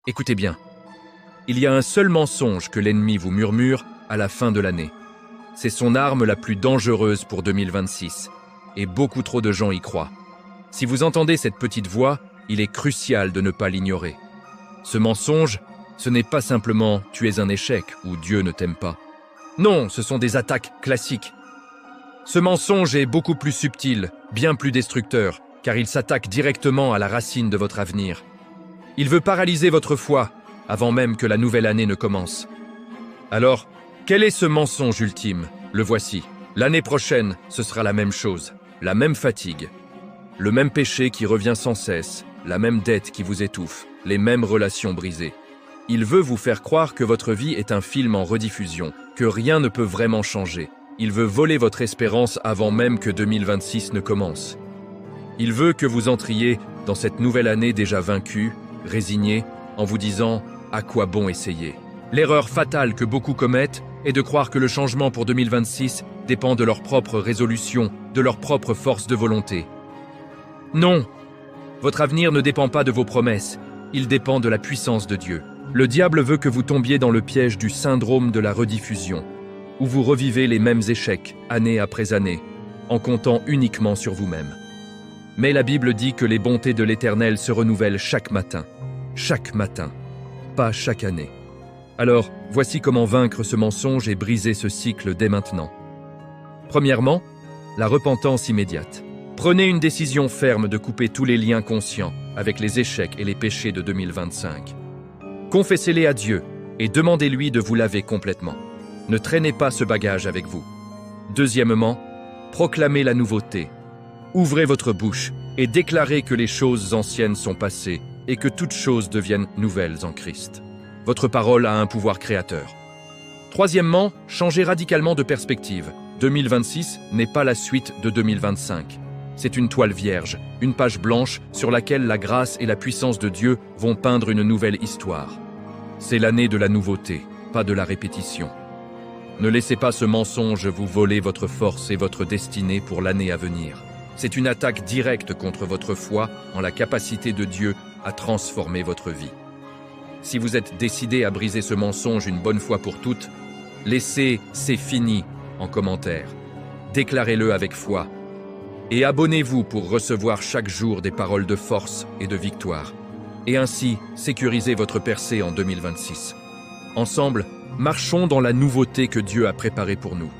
Écoutez bien, il y a un seul mensonge que l'ennemi vous murmure à la fin de l'année. C'est son arme la plus dangereuse pour 2026, et beaucoup trop de gens y croient. Si vous entendez cette petite voix, il est crucial de ne pas l'ignorer. Ce mensonge, ce n'est pas simplement « tu es un échec » ou « Dieu ne t'aime pas ». Non, ce sont des attaques classiques. Ce mensonge est beaucoup plus subtil, bien plus destructeur, car il s'attaque directement à la racine de votre avenir. Il veut paralyser votre foi, avant même que la nouvelle année ne commence. Alors, quel est ce mensonge ultime? Le voici. L'année prochaine, ce sera la même chose, la même fatigue, le même péché qui revient sans cesse, la même dette qui vous étouffe, les mêmes relations brisées. Il veut vous faire croire que votre vie est un film en rediffusion, que rien ne peut vraiment changer. Il veut voler votre espérance avant même que 2026 ne commence. Il veut que vous entriez dans cette nouvelle année déjà vaincue, résigné, en vous disant « à quoi bon essayer ?» L'erreur fatale que beaucoup commettent est de croire que le changement pour 2026 dépend de leur propre résolution, de leur propre force de volonté. Non, votre avenir ne dépend pas de vos promesses, il dépend de la puissance de Dieu. Le diable veut que vous tombiez dans le piège du syndrome de la rediffusion, où vous revivez les mêmes échecs, année après année, en comptant uniquement sur vous-même. Mais la Bible dit que les bontés de l'Éternel se renouvellent chaque matin, pas chaque année. Alors, voici comment vaincre ce mensonge et briser ce cycle dès maintenant. Premièrement, la repentance immédiate. Prenez une décision ferme de couper tous les liens conscients avec les échecs et les péchés de 2025. Confessez-les à Dieu et demandez-lui de vous laver complètement. Ne traînez pas ce bagage avec vous. Deuxièmement, proclamez la nouveauté. Ouvrez votre bouche et déclarez que les choses anciennes sont passées et que toutes choses deviennent nouvelles en Christ. Votre parole a un pouvoir créateur. Troisièmement, changez radicalement de perspective. 2026 n'est pas la suite de 2025. C'est une toile vierge, une page blanche sur laquelle la grâce et la puissance de Dieu vont peindre une nouvelle histoire. C'est l'année de la nouveauté, pas de la répétition. Ne laissez pas ce mensonge vous voler votre force et votre destinée pour l'année à venir. C'est une attaque directe contre votre foi en la capacité de Dieu à transformer votre vie. Si vous êtes décidé à briser ce mensonge une bonne fois pour toutes, laissez « c'est fini » en commentaire. Déclarez-le avec foi. Et abonnez-vous pour recevoir chaque jour des paroles de force et de victoire. Et ainsi, sécurisez votre percée en 2026. Ensemble, marchons dans la nouveauté que Dieu a préparée pour nous.